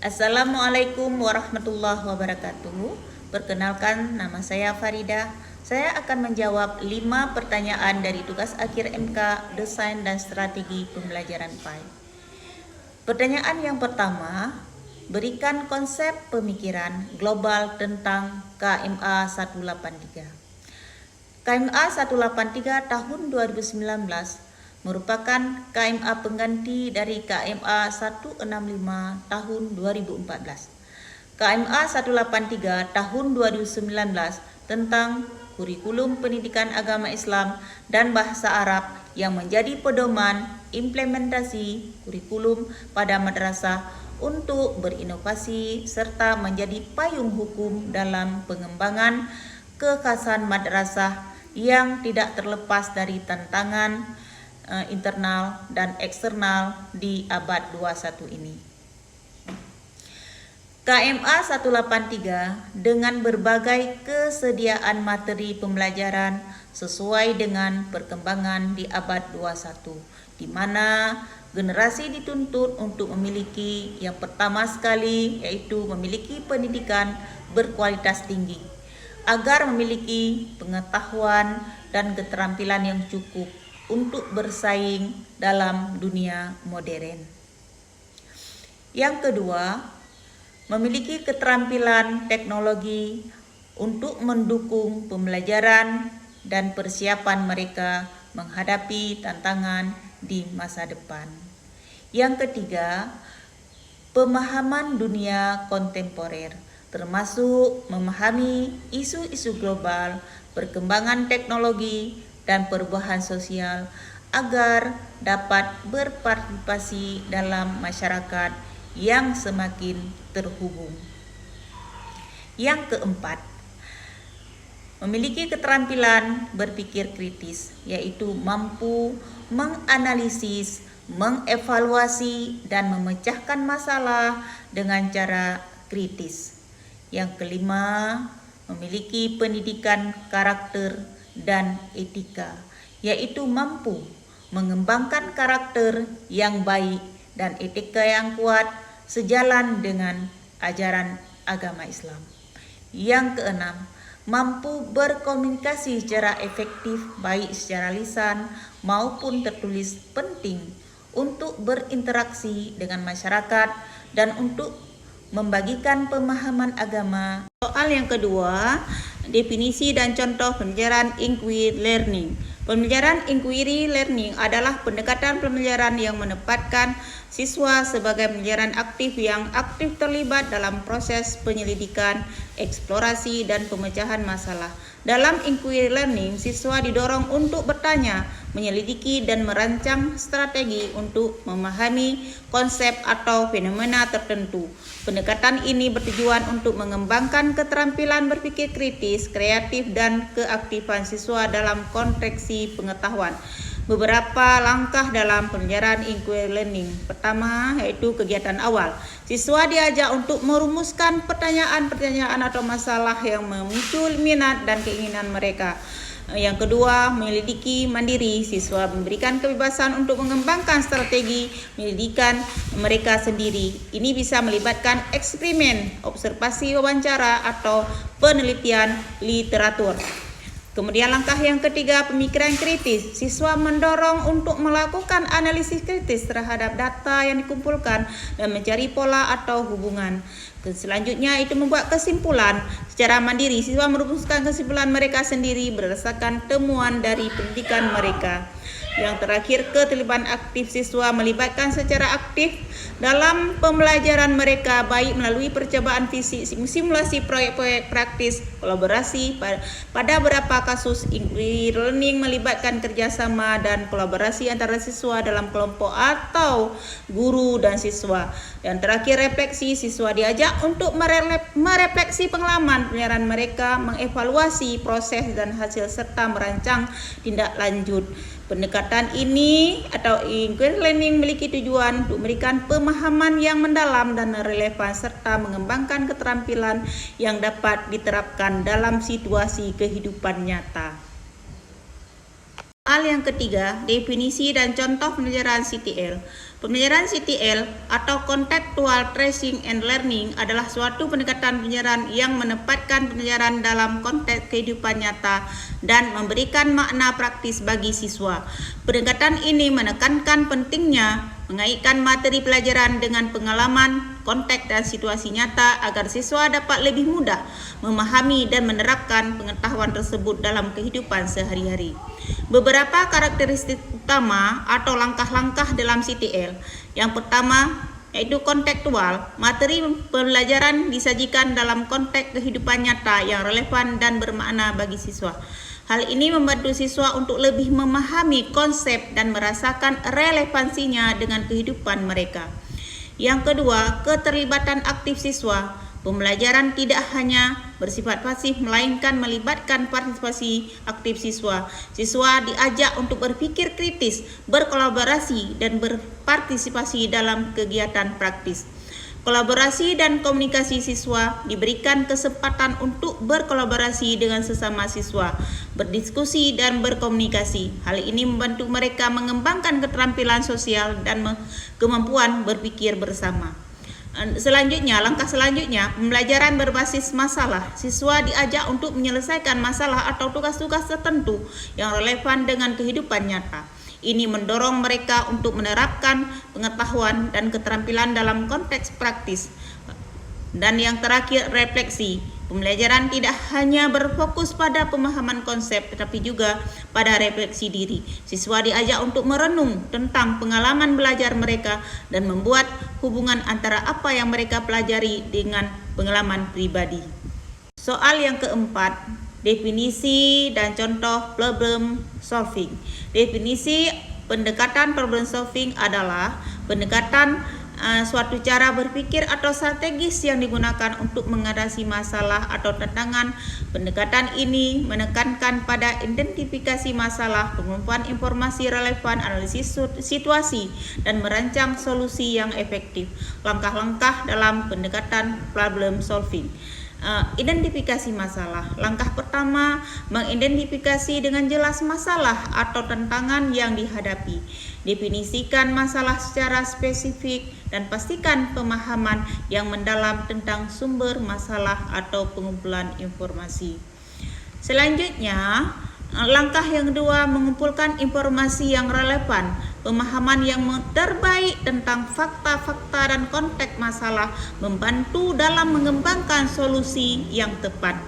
Assalamualaikum warahmatullahi wabarakatuh. Perkenalkan, nama saya Farida. Saya akan menjawab 5 pertanyaan dari tugas akhir MK Desain dan Strategi Pembelajaran PAI. Pertanyaan yang pertama, berikan konsep pemikiran global tentang KMA 183. KMA 183 tahun 2019 merupakan KMA pengganti dari KMA 165 tahun 2014. KMA 183 tahun 2019 tentang kurikulum pendidikan agama Islam dan bahasa Arab yang menjadi pedoman implementasi kurikulum pada madrasah untuk berinovasi serta menjadi payung hukum dalam pengembangan kekhasan madrasah yang tidak terlepas dari tantangan internal dan eksternal di abad 21 ini. KMA 183 dengan berbagai kesediaan materi pembelajaran sesuai dengan perkembangan di abad 21, di mana generasi dituntut untuk memiliki yang pertama sekali yaitu memiliki pendidikan berkualitas tinggi agar memiliki pengetahuan dan keterampilan yang cukup untuk bersaing dalam dunia modern. Yang kedua, memiliki keterampilan teknologi untuk mendukung pembelajaran dan persiapan mereka menghadapi tantangan di masa depan. Yang ketiga, pemahaman dunia kontemporer, termasuk memahami isu-isu global, perkembangan teknologi, dan perubahan sosial agar dapat berpartisipasi dalam masyarakat yang semakin terhubung. Yang keempat, memiliki keterampilan berpikir kritis, yaitu mampu menganalisis, mengevaluasi, dan memecahkan masalah dengan cara kritis. Yang kelima, memiliki pendidikan karakter dan etika, yaitu mampu mengembangkan karakter yang baik dan etika yang kuat sejalan dengan ajaran agama Islam. Yang keenam, mampu berkomunikasi secara efektif baik secara lisan maupun tertulis, penting untuk berinteraksi dengan masyarakat dan untuk membagikan pemahaman agama. Soal yang kedua, definisi dan contoh pembelajaran inquiry learning. Pembelajaran inquiry learning adalah pendekatan pembelajaran yang menempatkan siswa sebagai pembelajaran aktif yang aktif terlibat dalam proses penyelidikan, eksplorasi, dan pemecahan masalah. Dalam inquiry learning, siswa didorong untuk bertanya, menyelidiki, dan merancang strategi untuk memahami konsep atau fenomena tertentu. Pendekatan ini bertujuan untuk mengembangkan keterampilan berpikir kritis, kreatif, dan keaktifan siswa dalam konteks pengetahuan. Beberapa langkah dalam pembelajaran inquiry learning. Pertama, yaitu kegiatan awal. Siswa diajak untuk merumuskan pertanyaan-pertanyaan atau masalah yang memicu minat dan keinginan mereka. Yang kedua, menyelidiki mandiri. Siswa memberikan kebebasan untuk mengembangkan strategi penyelidikan mereka sendiri. Ini bisa melibatkan eksperimen, observasi wawancara, atau penelitian literatur. Kemudian langkah yang ketiga, pemikiran kritis. Siswa mendorong untuk melakukan analisis kritis terhadap data yang dikumpulkan dan mencari pola atau hubungan. Selanjutnya itu membuat kesimpulan. Secara mandiri, siswa merumuskan kesimpulan mereka sendiri berdasarkan temuan dari pendidikan mereka. Yang terakhir, keterlibatan aktif. Siswa melibatkan secara aktif dalam pembelajaran mereka, baik melalui percobaan fisik, simulasi proyek-proyek praktis, kolaborasi. Pada beberapa kasus, inquiry learning melibatkan kerjasama dan kolaborasi antara siswa dalam kelompok atau guru dan siswa. Dan terakhir, refleksi. Siswa diajak untuk merefleksi pengalaman pembelajaran mereka, mengevaluasi proses dan hasil, serta merancang tindak lanjut. Pendekatan ini atau inquiry learning memiliki tujuan untuk memberikan pemahaman yang mendalam dan relevan serta mengembangkan keterampilan yang dapat diterapkan dalam situasi kehidupan nyata. Soal yang ketiga, definisi dan contoh pembelajaran CTL. Pembelajaran CTL atau Contextual Tracing and Learning adalah suatu pendekatan pembelajaran yang menempatkan pembelajaran dalam konteks kehidupan nyata dan memberikan makna praktis bagi siswa. Pendekatan ini menekankan pentingnya mengaitkan materi pelajaran dengan pengalaman, konteks dan situasi nyata agar siswa dapat lebih mudah memahami dan menerapkan pengetahuan tersebut dalam kehidupan sehari-hari. Beberapa karakteristik utama atau langkah-langkah dalam CTL. Yang pertama, yaitu kontekstual. Materi pembelajaran disajikan dalam konteks kehidupan nyata yang relevan dan bermakna bagi siswa. Hal ini membantu siswa untuk lebih memahami konsep dan merasakan relevansinya dengan kehidupan mereka. Yang kedua, keterlibatan aktif siswa. Pembelajaran tidak hanya bersifat pasif melainkan melibatkan partisipasi aktif siswa. Siswa diajak untuk berpikir kritis, berkolaborasi dan berpartisipasi dalam kegiatan praktis. Kolaborasi dan komunikasi siswa diberikan kesempatan untuk berkolaborasi dengan sesama siswa, berdiskusi dan berkomunikasi. Hal ini membantu mereka mengembangkan keterampilan sosial dan kemampuan berpikir bersama. Langkah selanjutnya, pembelajaran berbasis masalah. Siswa diajak untuk menyelesaikan masalah atau tugas-tugas tertentu yang relevan dengan kehidupan nyata. Ini mendorong mereka untuk menerapkan pengetahuan dan keterampilan dalam konteks praktis. Dan yang terakhir, refleksi. Pembelajaran tidak hanya berfokus pada pemahaman konsep, tetapi juga pada refleksi diri. Siswa diajak untuk merenung tentang pengalaman belajar mereka dan membuat hubungan antara apa yang mereka pelajari dengan pengalaman pribadi. Soal yang keempat, definisi dan contoh problem solving. Definisi pendekatan problem solving adalah pendekatan suatu cara berpikir atau strategis yang digunakan untuk mengatasi masalah atau tantangan. Pendekatan ini menekankan pada identifikasi masalah, pengumpulan informasi relevan, analisis situasi, dan merancang solusi yang efektif. Langkah-langkah dalam pendekatan problem solving. Identifikasi masalah. Langkah pertama, mengidentifikasi dengan jelas masalah atau tantangan yang dihadapi. Definisikan masalah secara spesifik dan pastikan pemahaman yang mendalam tentang sumber masalah atau pengumpulan informasi. Selanjutnya, langkah yang kedua, mengumpulkan informasi yang relevan. Pemahaman yang terbaik tentang fakta-fakta dan konteks masalah membantu dalam mengembangkan solusi yang tepat.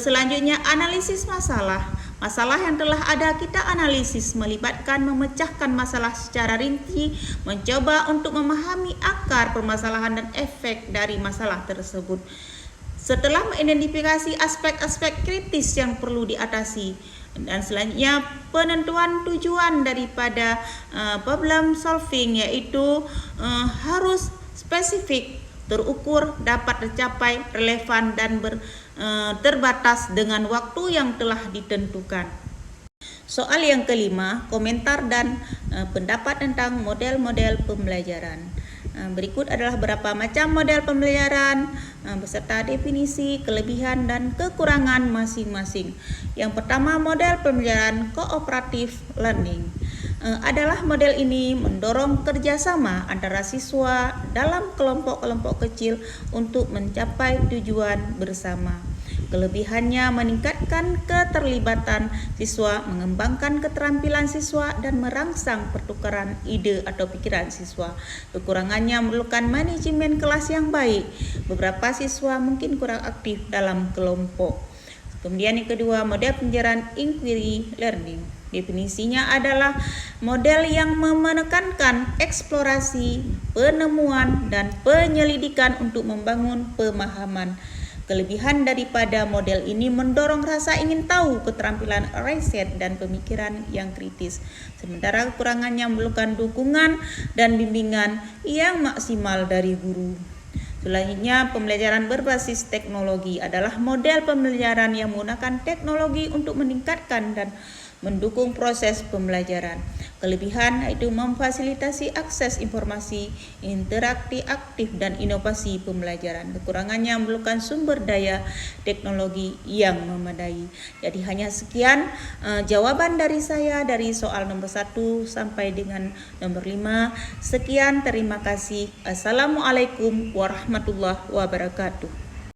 Selanjutnya, analisis masalah. Masalah yang telah ada kita analisis, melibatkan memecahkan masalah secara rinci, mencoba untuk memahami akar permasalahan dan efek dari masalah tersebut. Setelah mengidentifikasi aspek-aspek kritis yang perlu diatasi, dan selanjutnya penentuan tujuan daripada problem solving, yaitu harus spesifik, terukur, dapat tercapai, relevan dan terbatas dengan waktu yang telah ditentukan. Soal yang kelima, komentar dan pendapat tentang model-model pembelajaran. Berikut adalah beberapa macam model pembelajaran beserta definisi, kelebihan dan kekurangan masing-masing. Yang pertama, model pembelajaran cooperative learning. Adalah model ini mendorong kerjasama antara siswa dalam kelompok-kelompok kecil untuk mencapai tujuan bersama. Kelebihannya meningkatkan keterlibatan siswa, mengembangkan keterampilan siswa, dan merangsang pertukaran ide atau pikiran siswa. Kekurangannya memerlukan manajemen kelas yang baik. Beberapa siswa mungkin kurang aktif dalam kelompok. Kemudian yang kedua, model pembelajaran inquiry learning. Definisinya adalah model yang menekankan eksplorasi, penemuan, dan penyelidikan untuk membangun pemahaman. Kelebihan daripada model ini mendorong rasa ingin tahu, keterampilan riset, dan pemikiran yang kritis. Sementara kekurangannya memerlukan dukungan dan bimbingan yang maksimal dari guru. Selanjutnya, pembelajaran berbasis teknologi adalah model pembelajaran yang menggunakan teknologi untuk meningkatkan dan mendukung proses pembelajaran. Kelebihan yaitu memfasilitasi akses informasi, interaksi aktif dan inovasi pembelajaran. Kekurangannya memerlukan sumber daya teknologi yang memadai. Jadi hanya sekian jawaban dari saya dari soal nomor 1 sampai dengan nomor 5. Sekian, terima kasih. Assalamualaikum warahmatullahi wabarakatuh.